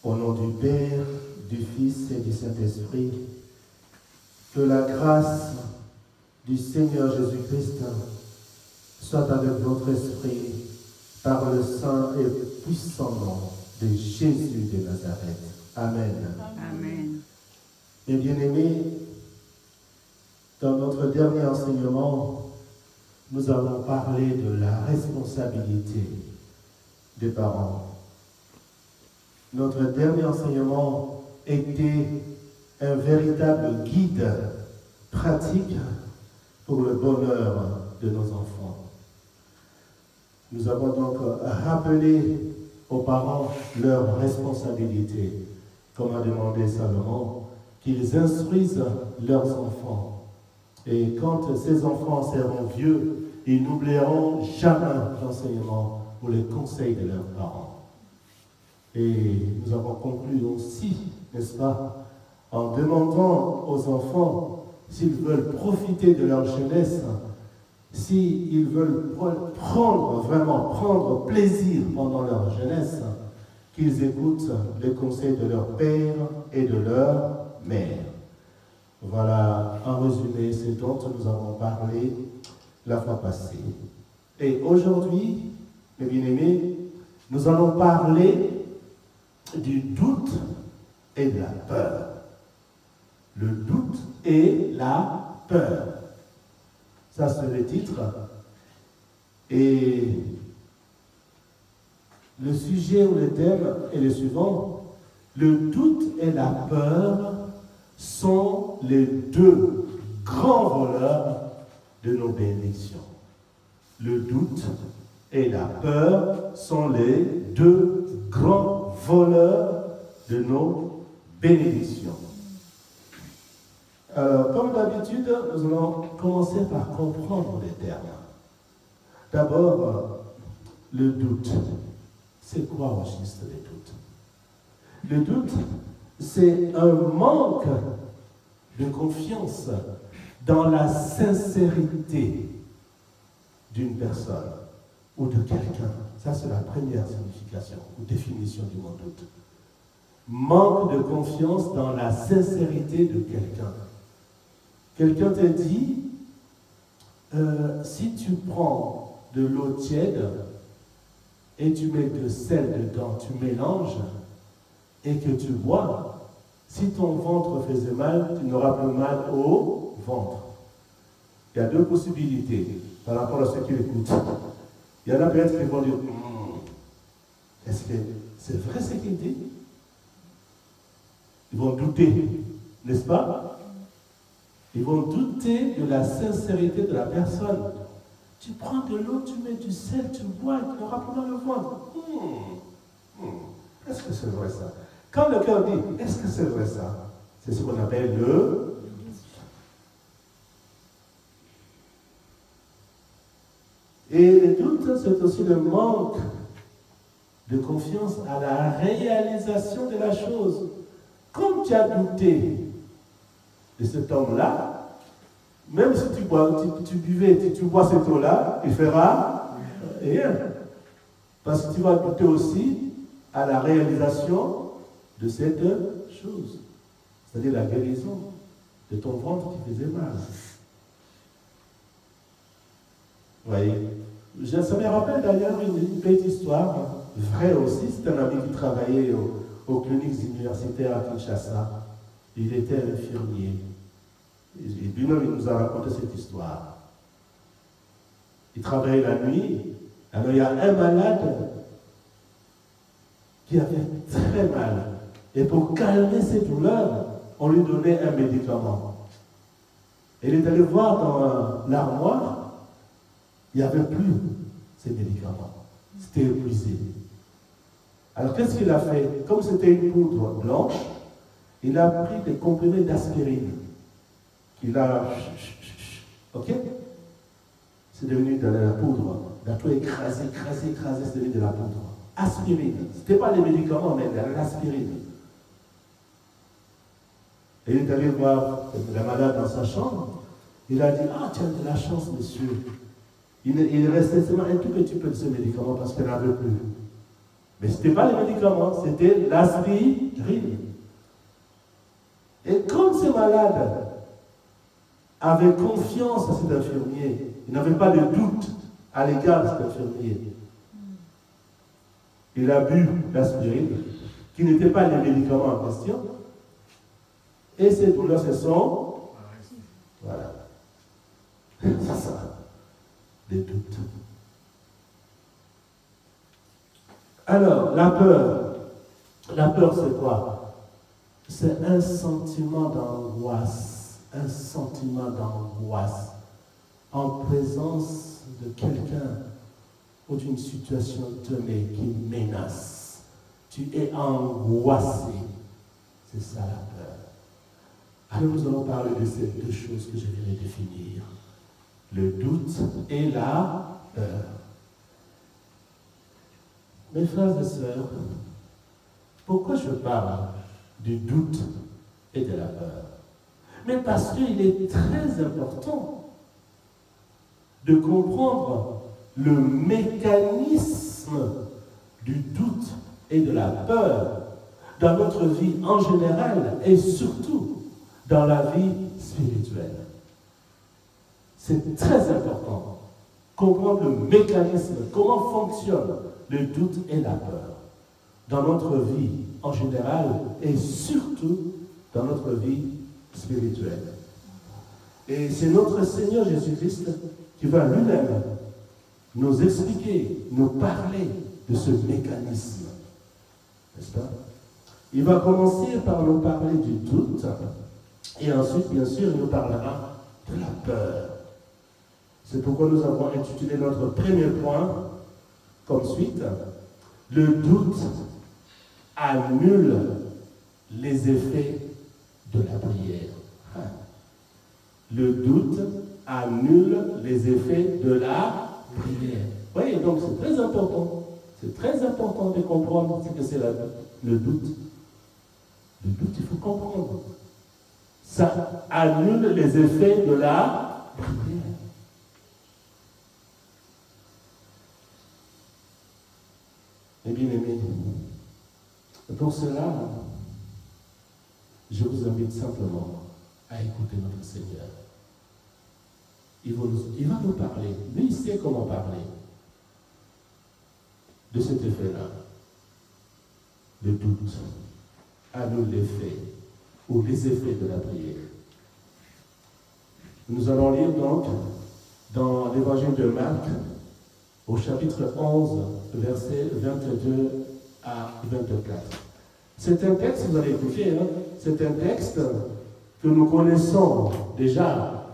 Au nom du Père, du Fils et du Saint-Esprit, que la grâce du Seigneur Jésus-Christ soit avec votre esprit par le saint et puissant nom de Jésus de Nazareth. Amen. Amen. Et bien-aimés, dans notre dernier enseignement, nous avons parlé de la responsabilité des parents. Notre dernier enseignement était un véritable guide pratique pour le bonheur de nos enfants. Nous avons donc rappelé aux parents leurs responsabilités, comme a demandé Salomon, qu'ils instruisent leurs enfants. Et quand ces enfants seront vieux, ils n'oublieront jamais l'enseignement ou les conseils de leurs parents. Et nous avons conclu aussi, n'est-ce pas, en demandant aux enfants s'ils veulent profiter de leur jeunesse, s'ils veulent prendre plaisir pendant leur jeunesse, qu'ils écoutent les conseils de leur père et de leur mère. Voilà, en résumé, c'est dont nous avons parlé la fois passée. Et aujourd'hui, mes bien-aimés, nous allons parler du doute et de la peur. Le doute et la peur. Ça, c'est le titre. Et le sujet ou le thème est le suivant. Le doute et la peur sont les deux grands voleurs de nos bénédictions. Le doute et la peur sont les deux grands voleurs de nos bénédictions. Alors, comme d'habitude, nous allons commencer par comprendre les termes. D'abord, le doute. C'est quoi au juste le doute? Le doute, c'est un manque de confiance dans la sincérité d'une personne ou de quelqu'un. Ça, c'est la première signification ou définition du mot doute. Manque de confiance dans la sincérité de quelqu'un. Quelqu'un te dit, si tu prends de l'eau tiède et tu mets de sel dedans, tu mélanges et que tu bois, si ton ventre faisait mal, tu n'auras plus mal au ventre. Il y a deux possibilités par rapport à ceux qui l'écoutent. Il y en a peut-être qui vont dire, est-ce que c'est vrai ce qu'il dit? Ils vont douter, n'est-ce pas? Ils vont douter de la sincérité de la personne. Tu prends de l'eau, tu mets du sel, tu bois, tu n'auras plus mal au ventre. Est-ce que c'est vrai ça? Quand le cœur dit, est-ce que c'est vrai ça? C'est ce qu'on appelle le... Et le doute, c'est aussi le manque de confiance à la réalisation de la chose. Comme tu as douté de cet homme-là, même si tu bois cette eau-là, il fera rien. Parce que tu vas douter aussi à la réalisation de cette chose. C'est-à-dire la guérison de ton ventre qui faisait mal. Vous voyez, ça me rappelle d'ailleurs une petite histoire, vraie aussi. C'est un ami qui travaillait aux cliniques universitaires à Kinshasa. Il était un infirmier. Et lui-même, il nous a raconté cette histoire. Il travaillait la nuit. Alors, il y a un malade qui avait très mal. Et pour calmer ses douleurs, on lui donnait un médicament. Et il est allé voir dans l'armoire. Il n'y avait plus ces médicaments. C'était épuisé. Alors, qu'est-ce qu'il a fait? Comme c'était une poudre blanche, il a pris des comprimés d'aspirine. Il a... Ok? C'est devenu de la poudre. Il a tout écrasé, c'est devenu de la poudre. Aspirine. Ce n'était pas les médicaments, mais l'aspirine. Et il est allé voir la malade dans sa chambre. Il a dit, ah, tu as de la chance, monsieur. Il restait seulement un tout petit peu de ce médicament parce qu'elle n'avait plus. Mais ce n'était pas les médicaments, c'était l'aspirine. Et comme ces malades avaient confiance à cet infirmier, ils n'avaient pas de doute à l'égard de cet infirmier, il a bu l'aspirine, qui n'était pas les médicaments en question, et ces douleurs se sont... Voilà. C'est ça, des doutes. Alors, la peur c'est quoi? C'est un sentiment d'angoisse, en présence de quelqu'un ou d'une situation donnée qui menace. Tu es angoissé. C'est ça la peur. Alors nous allons parler de ces deux choses que je viens de définir. Le doute et la peur. Mes frères et sœurs, pourquoi je parle du doute et de la peur? Mais parce qu'il est très important de comprendre le mécanisme du doute et de la peur dans notre vie en général et surtout dans la vie spirituelle. C'est très important de comprendre le mécanisme, comment fonctionne le doute et la peur dans notre vie en général et surtout dans notre vie spirituelle. Et c'est notre Seigneur Jésus-Christ qui va lui-même nous expliquer, nous parler de ce mécanisme. N'est-ce pas? Il va commencer par nous parler du doute et ensuite, bien sûr, il nous parlera de la peur. C'est pourquoi nous avons intitulé notre premier point comme suite, le doute annule les effets de la prière. Le doute annule les effets de la prière. Oui, donc c'est très important. C'est très important de comprendre ce que c'est le doute. Le doute, il faut comprendre. Ça annule les effets de la prière. Mes bien-aimés, pour cela, je vous invite simplement à écouter notre Seigneur. Il va nous parler. Lui, il sait comment parler de cet effet-là. Le doute annule l'effet ou les effets de la prière. Nous allons lire donc dans l'évangile de Marc, au chapitre 11, versets 22 à 24. C'est un texte, vous allez écouter, c'est un texte que nous connaissons déjà,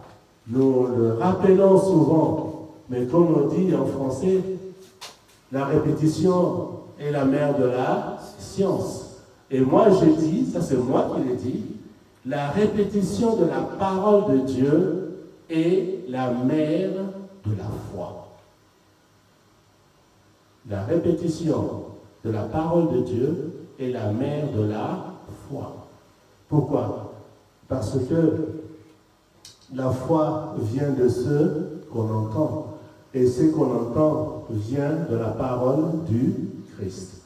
nous le rappelons souvent, mais comme on dit en français, la répétition est la mère de la science. Et moi j'ai dit, ça c'est moi qui l'ai dit, la répétition de la parole de Dieu est la mère de la foi. La répétition de la parole de Dieu est la mère de la foi. Pourquoi? Parce que la foi vient de ce qu'on entend. Et ce qu'on entend vient de la parole du Christ.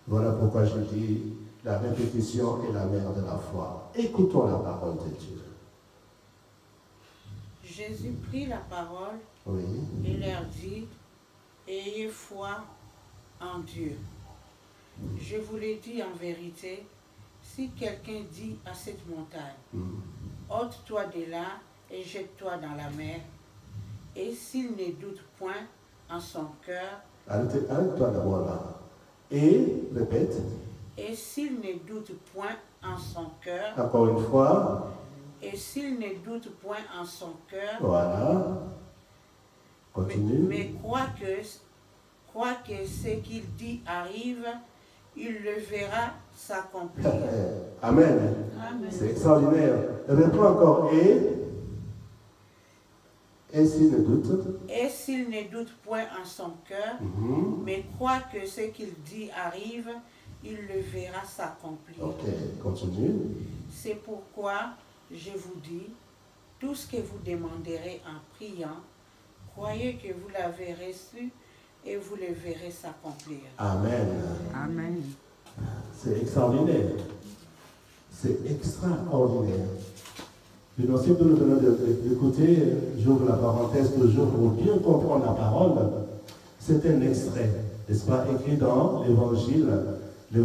Voilà pourquoi je dis la répétition est la mère de la foi. Écoutons la parole de Dieu. Jésus prit la parole et leur dit: ayez foi en Dieu. Je vous l'ai dit en vérité, si quelqu'un dit à cette montagne, ôte-toi de là et jette-toi dans la mer, et s'il ne doute point en son cœur, arrête-toi d'abord là. Et, répète. Et s'il ne doute point en son cœur, encore une fois. Et s'il ne doute point en son cœur, voilà. Continue. Mais croit que ce qu'il dit arrive, il le verra s'accomplir. Amen. Amen. C'est extraordinaire. Reprends encore. Et s'il ne doute. Et s'il ne doute point en son cœur, mais croit que ce qu'il dit arrive, il le verra s'accomplir. Ok, continue. C'est pourquoi je vous dis, tout ce que vous demanderez en priant, croyez que vous l'avez reçu et vous les verrez s'accomplir. Amen. Amen. C'est extraordinaire. C'est extraordinaire. Je n'en sais pas d'écouter, j'ouvre la parenthèse toujours pour bien comprendre la parole. C'est un extrait, n'est-ce pas, écrit dans l'évangile de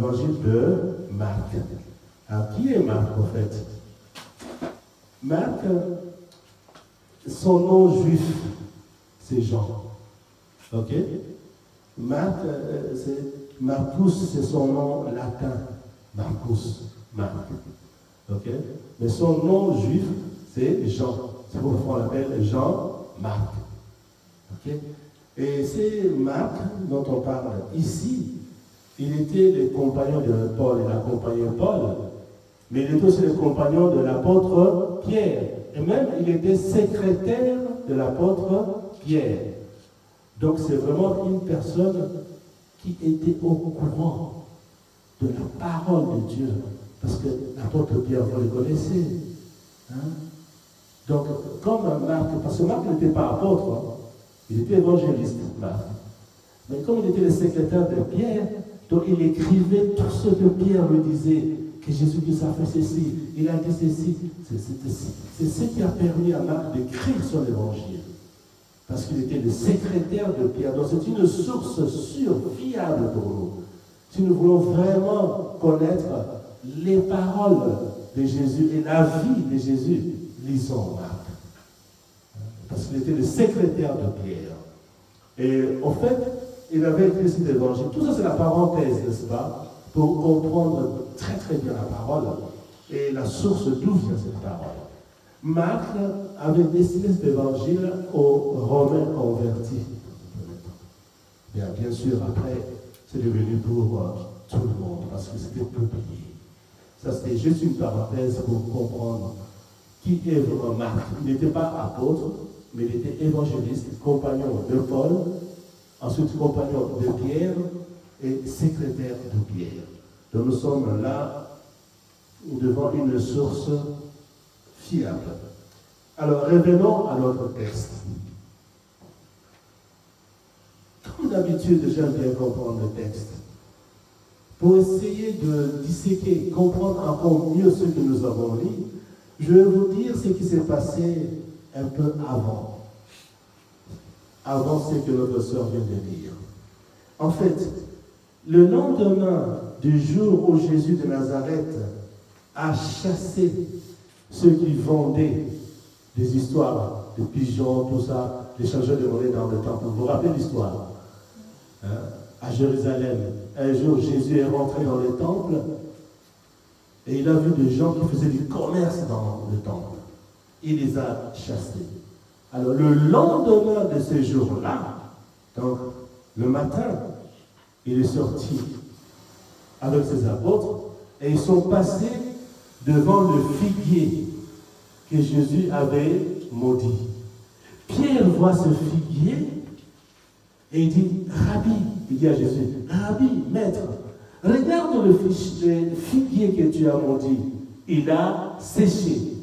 Marc. Alors, qui est Marc, en fait? Marc, son nom juif, c'est Jean. Ok? Marc, Marcus, c'est son nom latin. Marcus, Marc. Ok? Mais son nom juif, c'est Jean. C'est pourquoi on l'appelle Jean-Marc. Ok? Et c'est Marc dont on parle ici. Il était le compagnon de Paul, il accompagnait Paul, mais il était aussi le compagnon de l'apôtre Pierre. Et même, il était secrétaire de l'apôtre Pierre. Donc, c'est vraiment une personne qui était au courant de la parole de Dieu. Parce que l'apôtre Pierre, vous le connaissez. Hein? Donc, comme Marc, parce que Marc n'était pas apôtre, hein, il était évangéliste, Marc. Mais comme il était le secrétaire de Pierre, donc il écrivait tout ce que Pierre lui disait, que Jésus-Christ a fait ceci, il a dit ceci. C'est ce qui a permis à Marc d'écrire son évangile. Parce qu'il était le secrétaire de Pierre. Donc c'est une source sûre, fiable pour nous. Si nous voulons vraiment connaître les paroles de Jésus et la vie de Jésus, lisons Marc. Parce qu'il était le secrétaire de Pierre. Et en fait, il avait écrit cet évangile. Tout ça, c'est la parenthèse, n'est-ce pas? Pour comprendre très très bien la parole et la source d'où vient cette parole. Marc avait destiné cet évangile aux Romains convertis. Bien sûr, après, c'est devenu pour tout le monde, parce que c'était publié. Ça, c'était juste une parenthèse pour comprendre qui est vraiment Marc. Il n'était pas apôtre, mais il était évangéliste, compagnon de Paul, ensuite compagnon de Pierre et secrétaire de Pierre. Donc nous sommes là devant une source fiable. Alors revenons à notre texte. Comme d'habitude, j'aime bien comprendre le texte. Pour essayer de disséquer, comprendre encore mieux ce que nous avons lu, je vais vous dire ce qui s'est passé un peu avant. Avant ce que notre sœur vient de dire. En fait, le lendemain du jour où Jésus de Nazareth a chassé ceux qui vendaient des histoires de pigeons, tout ça, des changeurs de monnaie dans le temple. Vous vous rappelez l'histoire? Hein? À Jérusalem, un jour, Jésus est rentré dans le temple et il a vu des gens qui faisaient du commerce dans le temple. Il les a chassés. Alors, le lendemain de ce jour-là, donc le matin, il est sorti avec ses apôtres et ils sont passés devant le figuier que Jésus avait maudit. Pierre voit ce figuier et il dit, Rabbi, il dit à Jésus, Rabbi, maître, regarde le figuier que tu as maudit, il a séché.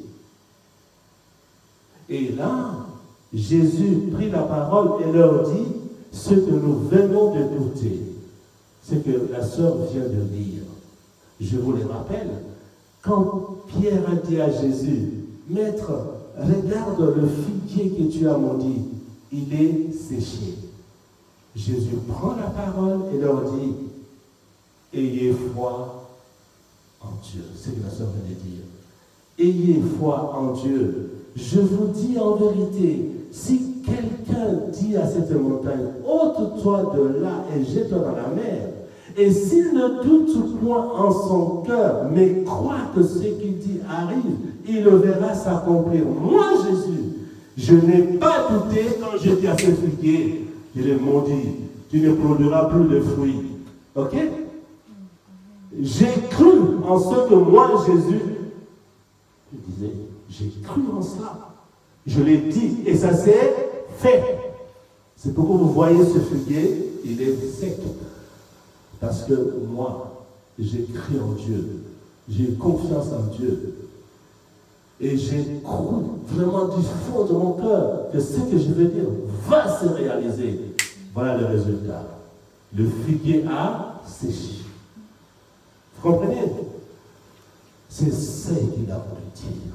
Et là, Jésus prit la parole et leur dit ce que nous venons d'écouter, ce que la sœur vient de lire. Je vous le rappelle, quand Pierre a dit à Jésus, Maître, regarde le figuier que tu as maudit, il est séché. Jésus prend la parole et leur dit, ayez foi en Dieu. C'est ce que la sœur vient de dire. Ayez foi en Dieu. Je vous dis en vérité, si quelqu'un dit à cette montagne, ôte-toi de là et jette-toi dans la mer, et s'il ne doute point en son cœur, mais croit que ce qu'il dit arrive, il le verra s'accomplir. Moi, Jésus, je n'ai pas douté quand j'ai dit à ce figuier, je l'ai maudit, tu ne produiras plus de fruits. Ok? J'ai cru en ce que moi, Jésus, je disais, j'ai cru en cela. Je l'ai dit et ça s'est fait. C'est pourquoi vous voyez ce figuier, il est sec. Parce que moi, j'ai cru en Dieu. J'ai confiance en Dieu. Et j'ai cru vraiment du fond de mon cœur que ce que je vais dire va se réaliser. Voilà le résultat. Le figuier a séché. Vous comprenez? C'est ça qu'il a voulu dire.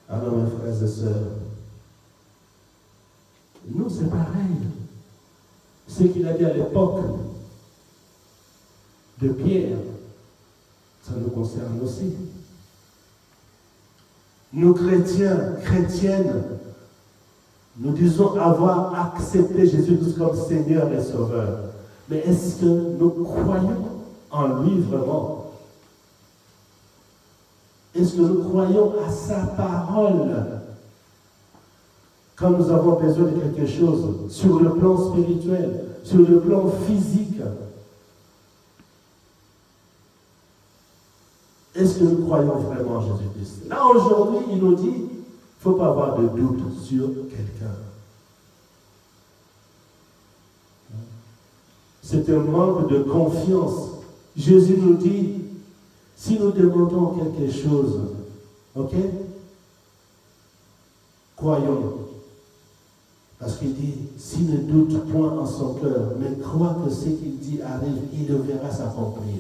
Alors, mes frères et sœurs, nous, c'est pareil. Ce qu'il a dit à l'époque de Pierre, ça nous concerne aussi. Nous, chrétiens, chrétiennes, nous disons avoir accepté Jésus-Christ comme Seigneur et Sauveur. Mais est-ce que nous croyons en lui vraiment? Est-ce que nous croyons à sa parole quand nous avons besoin de quelque chose sur le plan spirituel, sur le plan physique? Est-ce que nous croyons vraiment en Jésus-Christ? Là, aujourd'hui, il nous dit, il ne faut pas avoir de doute sur quelqu'un. C'est un manque de confiance. Jésus nous dit, si nous demandons quelque chose, ok? Croyons. Parce qu'il dit, s'il ne doute point en son cœur, mais croit que ce qu'il dit arrive, il le verra s'accomplir.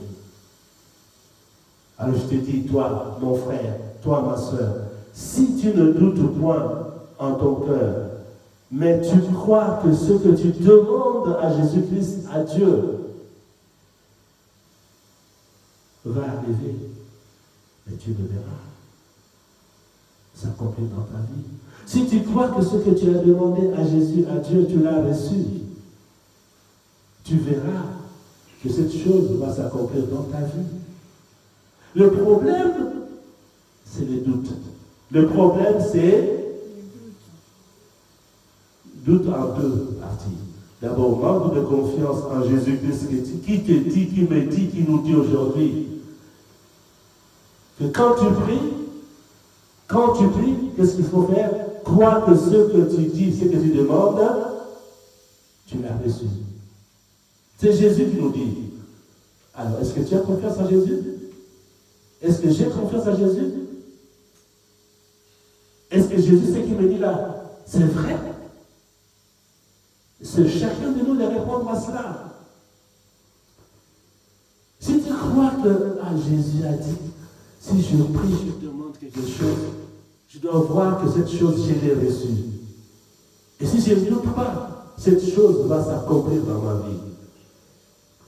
Alors je te dis, toi, mon frère, toi, ma soeur, si tu ne doutes point en ton cœur, mais tu crois que ce que tu demandes à Jésus-Christ, à Dieu, va arriver, mais tu le verras s'accomplir dans ta vie. Si tu crois que ce que tu as demandé à Jésus, à Dieu, tu l'as reçu, tu verras que cette chose va s'accomplir dans ta vie. Le problème, c'est les doutes. Le problème, c'est doute en deux parties. D'abord, manque de confiance en Jésus-Christ qui te dit, qui me dit, qui nous dit aujourd'hui que quand tu pries, qu'est-ce qu'il faut faire? Crois que ce que tu dis, ce que tu demandes, tu l'as reçu. C'est Jésus qui nous dit. Alors, est-ce que tu as confiance en Jésus? Est-ce que j'ai confiance en Jésus? Est-ce que Jésus, ce qu'il me dit là, c'est vrai? C'est chacun de nous de répondre à cela. Si tu crois que Jésus a dit, si je prie, je demande quelque chose, je dois voir que cette chose, je l'ai reçue. Et si je ne doute pas, cette chose va s'accomplir dans ma vie.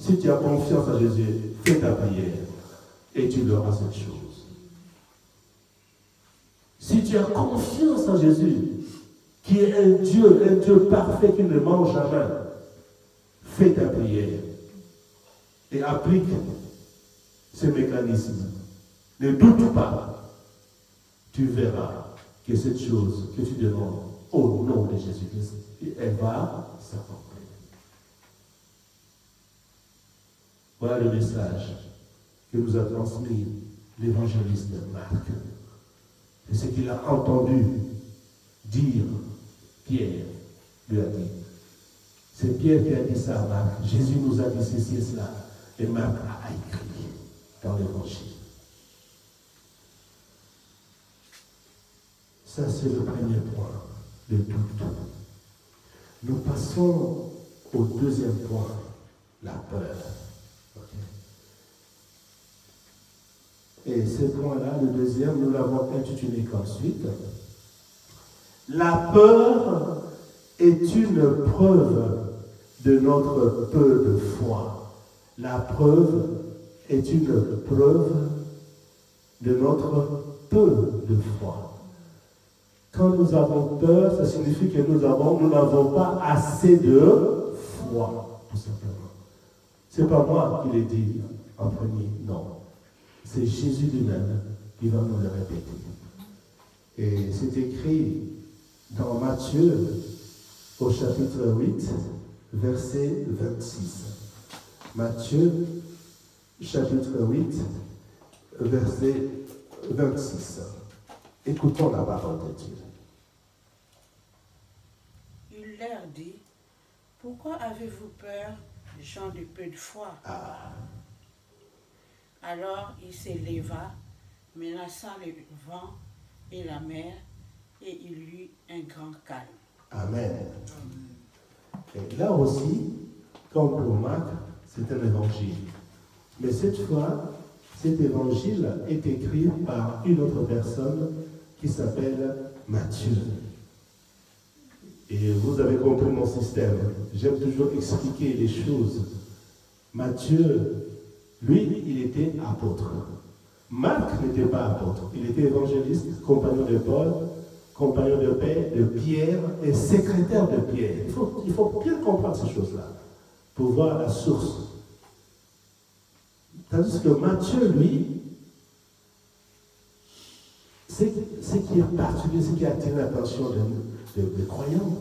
Si tu as confiance en Jésus, fais ta prière et tu auras cette chose. Si tu as confiance en Jésus, qui est un Dieu parfait qui ne ment jamais, fais ta prière et applique ces mécanismes. Ne doute pas, tu verras que cette chose que tu demandes au nom de Jésus-Christ, elle va s'accomplir. Voilà le message que nous a transmis l'évangéliste Marc. Et ce qu'il a entendu dire, Pierre lui a dit. C'est Pierre qui a dit ça à Marc. Jésus nous a dit ceci et cela. Et Marc a écrit dans l'évangile. Ça, c'est le premier point, le doute. Nous passons au deuxième point, la peur. Et ce point-là, le deuxième, nous l'avons intitulé comme suite. La peur est une preuve de notre peu de foi. La preuve est une preuve de notre peu de foi. Quand nous avons peur, ça signifie que nous n'avons pas assez de foi, tout simplement. Ce n'est pas moi qui l'ai dit en premier, non. C'est Jésus lui-même qui va nous le répéter. Et c'est écrit dans Matthieu, au chapitre 8, verset 26. Matthieu, chapitre 8, verset 26. Écoutons la parole de Dieu. Il leur dit, pourquoi avez-vous peur, gens de peu de foi? Alors il s'éleva, menaçant le vent et la mer, et il eut un grand calme. Amen. Et là aussi, comme pour Marc, c'est un évangile. Mais cette fois, cet évangile est écrit par une autre personne qui s'appelle Matthieu. Et vous avez compris mon système. J'aime toujours expliquer les choses. Matthieu, lui, il était apôtre. Marc n'était pas apôtre. Il était évangéliste, compagnon de Paul, compagnon de paix, de Pierre et secrétaire de Pierre. Il faut bien comprendre ces choses-là pour voir la source. Tandis que Matthieu, lui, ce qui est particulier, ce qui a attiré l'attention des croyants,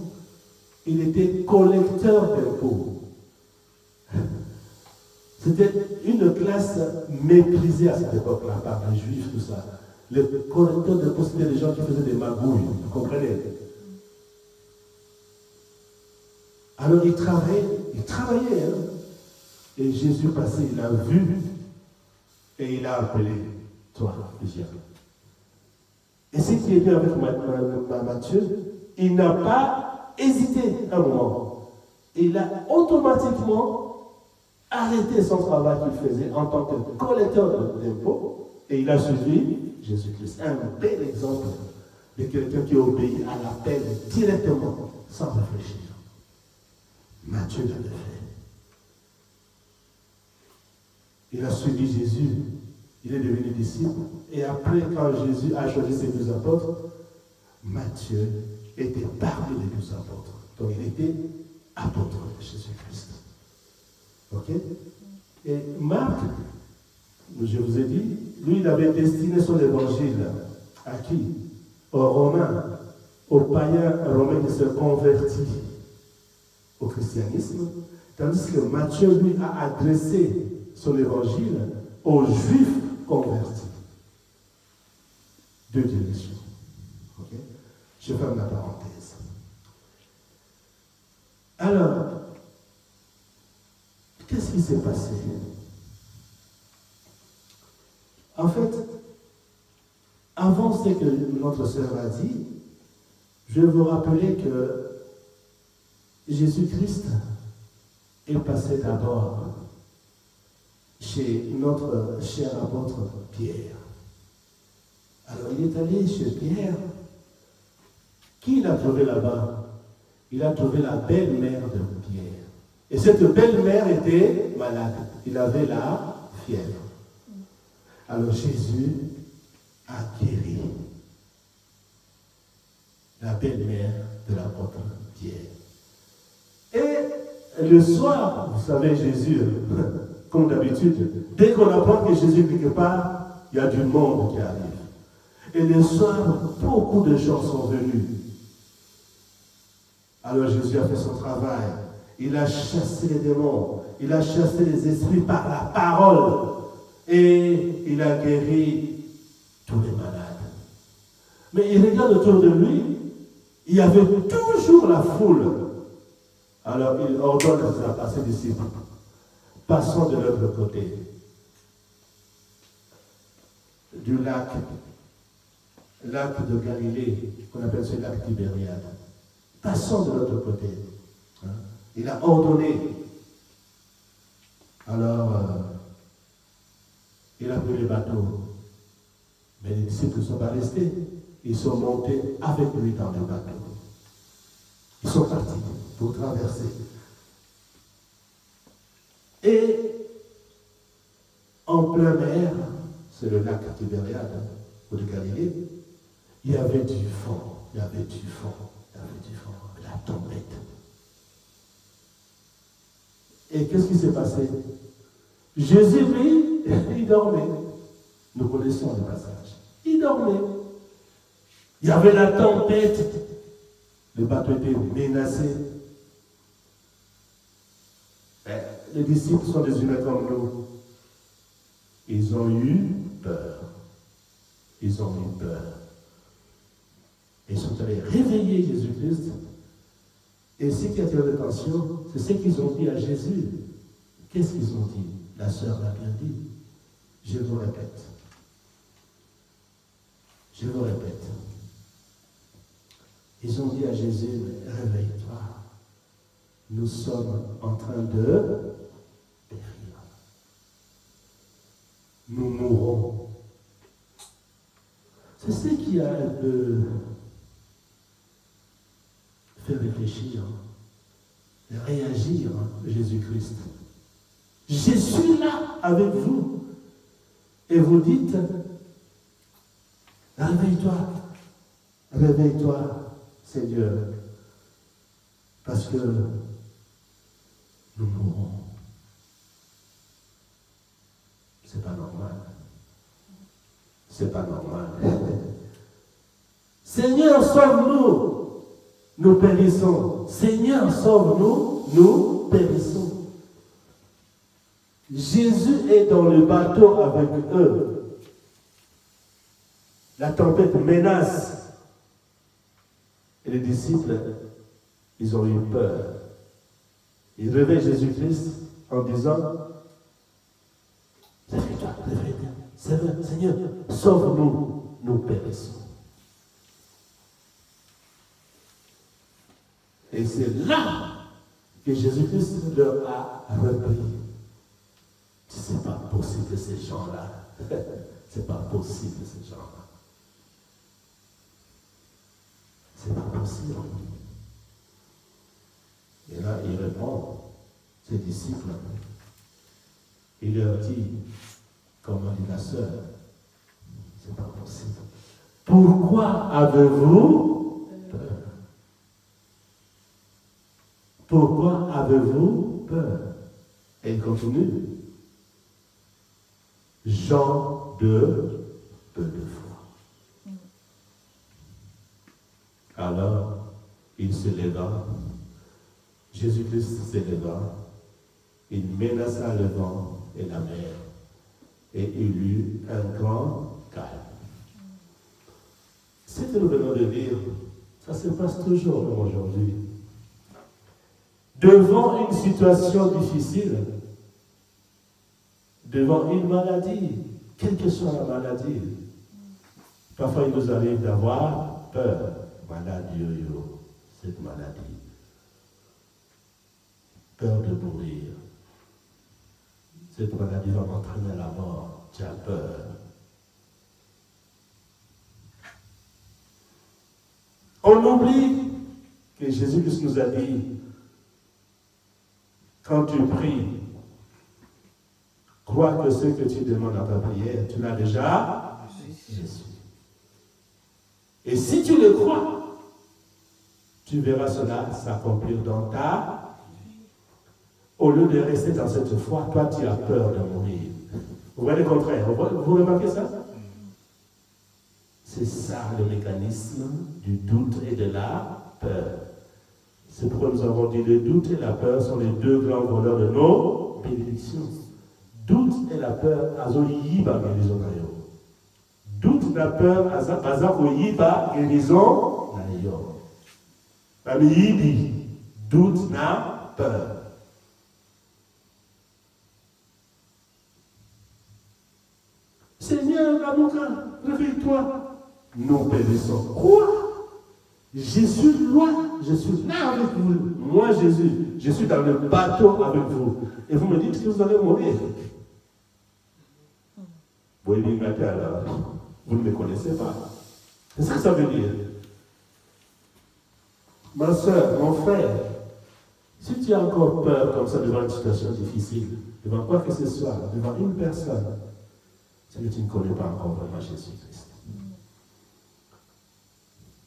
il était collecteur d'impôts. C'était une classe méprisée à cette époque-là par les Juifs, tout ça. Les collecteurs d'impôts, c'était des gens qui faisaient des magouilles, vous comprenez? Alors il travaillait, hein? Et Jésus passait, il a vu, et il a appelé, toi, viens. Et ce qui est bien avec Matthieu, il n'a pas hésité un moment. Il a automatiquement arrêté son travail qu'il faisait en tant que collecteur d'impôts et il a suivi Jésus-Christ. Un bel exemple de quelqu'un qui obéit à l'appel directement, sans réfléchir. Matthieu l'a fait. Il a suivi Jésus. Il est devenu disciple. Et après, quand Jésus a choisi ses 12 apôtres, Matthieu était parmi les 12 apôtres. Donc il était apôtre de Jésus-Christ. Ok? Et Marc, je vous ai dit, lui, il avait destiné son évangile à qui? Aux Romains, aux païens romains qui se convertissent au christianisme, tandis que Matthieu, lui, a adressé son évangile aux Juifs convertis. Deux directions. Okay? Je ferme la parenthèse. Alors, qu'est-ce qui s'est passé? En fait, avant ce que notre sœur a dit, je vais vous rappeler que Jésus-Christ est passé d'abord chez notre cher apôtre Pierre. Alors il est allé chez Pierre. Qui l'a trouvé là-bas? Il a trouvé la belle-mère de Pierre. Et cette belle-mère était malade. Il avait la fièvre. Alors Jésus a guéri la belle-mère de l'apôtre Pierre. Et le soir, vous savez, Jésus, comme d'habitude, dès qu'on apprend que Jésus est quelque part, il y a du monde qui arrive. Et le soir, beaucoup de gens sont venus. Alors Jésus a fait son travail. Il a chassé les démons. Il a chassé les esprits par la parole. Et il a guéri tous les malades. Mais il regarde autour de lui, il y avait toujours la foule. Alors il ordonne à ses disciples, passons de l'autre côté du lac de Galilée, qu'on appelle ce lac Tibériade. Passons de l'autre côté. Il a ordonné. Alors, il a pris les bateaux. Mais les disciples ne sont pas restés. Ils sont montés avec lui dans le bateau. Ils sont partis pour traverser. Et en plein mer, c'est le lac Tibériade, ou de Galilée, il y avait du vent, la tempête. Et qu'est-ce qui s'est passé? Jésus, lui, il dormait. Nous connaissons le passage. Il dormait. Il y avait la tempête. Le bateau était menacé. Les disciples sont des humains comme nous. Ils ont eu peur. Ils ont eu peur. Ils sont allés réveiller Jésus-Christ. Et ce qui a attiré l'attention, c'est ce qu'ils ont dit à Jésus. Qu'est-ce qu'ils ont dit? La sœur l'a bien dit. Je vous répète. Je vous répète. Ils ont dit à Jésus, réveille-toi. Nous sommes en train de périr. Nous mourrons. C'est ce qui a un peu fait réfléchir, réagir Jésus-Christ. Je suis là avec vous. Et vous dites, réveille-toi, réveille-toi, Seigneur, parce que nous mourrons. C'est pas normal. C'est pas normal. Seigneur, sauve-nous. Nous périssons. Seigneur, sauve-nous. Nous périssons. Jésus est dans le bateau avec eux. La tempête menace. Et les disciples, ils ont eu peur. Ils réveillent Jésus-Christ en disant, réveille-toi, réveille-toi. Seigneur, sauve-nous, nous périssons. Et c'est là que Jésus-Christ leur a repris. C'est pas possible ces gens-là. C'est pas possible ces gens-là. C'est pas possible. Et là, il répond, ses disciples, il leur dit, comment dit la sœur, c'est pas possible. Pourquoi avez-vous peur? Pourquoi avez-vous peur? Et il continue. Gens de peu de foi. Alors, il se leva. Jésus-Christ se leva. Il menaça le vent et la mer. Et il eut un grand calme. Ce que nous venons de lire, ça se passe toujours comme aujourd'hui. Devant une situation difficile, devant une maladie, quelle que soit la maladie, parfois il nous arrive d'avoir peur. Maladie yo-yo, cette maladie. Peur de mourir. Cette maladie va m'entraîner à la mort. Tu as peur. On oublie que Jésus-Christ nous a dit, quand tu pries, crois que ce que tu demandes dans ta prière, tu l'as déjà reçu. Et si tu le crois, tu verras cela s'accomplir dans ta vie. Au lieu de rester dans cette foi, toi tu as peur de mourir. Vous voyez le contraire? Vous remarquez ça? C'est ça le mécanisme du doute et de la peur. C'est pourquoi nous avons dit le doute et la peur sont les deux grands voleurs de nos bénédictions. Doute et la peur, azo yiba guérison nayo. Doute la peur, azako yiba guérison nayo. Ami yibi, doute na peur. Seigneur, Ramouka, réveille-toi. Nous périssons. Quoi? Je suis loin, je suis là avec vous. Moi, Jésus, je suis dans le bateau avec vous. Et vous me dites que vous allez mourir. Vous voyez, vous ne me connaissez pas. C'est ça que ça veut dire. Ma soeur, mon frère, si tu as encore peur comme ça devant une situation difficile, devant quoi que ce soit, devant une personne, c'est que tu ne connais pas encore vraiment Jésus-Christ.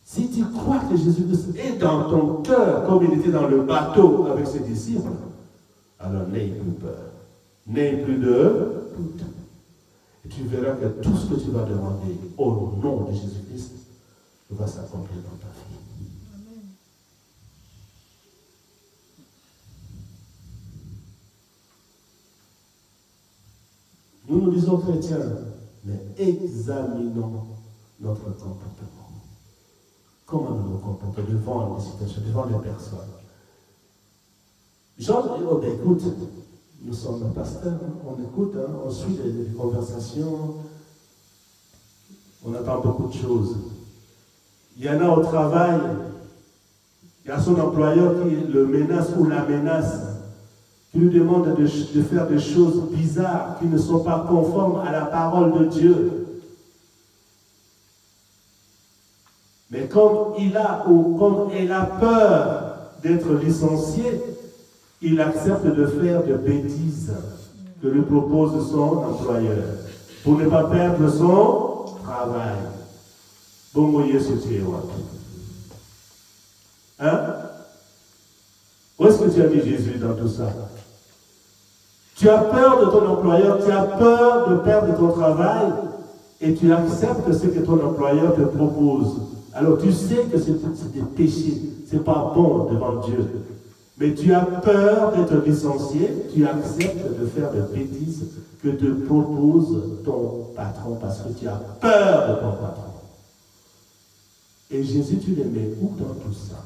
Si tu crois que Jésus-Christ est dans ton cœur, comme il était dans le bateau avec ses disciples, alors n'aie plus peur, n'aie plus de doute. Et tu verras que tout ce que tu vas demander au nom de Jésus-Christ va s'accomplir dans ta vie. Amen. Nous nous disons chrétiens, mais examinons notre comportement. Comment nous nous comportons devant les situations, devant les personnes. Jean, écoute, nous sommes pasteurs, on écoute, on suit les conversations, on entend beaucoup de choses. Il y en a au travail, Il y a son employeur qui le menace ou la menace, qui lui demande de faire des choses bizarres qui ne sont pas conformes à la parole de Dieu. Mais comme il a ou comme elle a peur d'être licencié, il accepte de faire des bêtises que lui propose son employeur pour ne pas perdre son travail. Bon, hein? Où est-ce que tu as mis Jésus dans tout ça? Tu as peur de ton employeur, tu as peur de perdre ton travail et tu acceptes ce que ton employeur te propose. Alors tu sais que c'est des péchés, c'est pas bon devant Dieu. Mais tu as peur d'être licencié, tu acceptes de faire des bêtises que te propose ton patron parce que tu as peur de ton patron. Et Jésus, tu les mets où dans tout ça?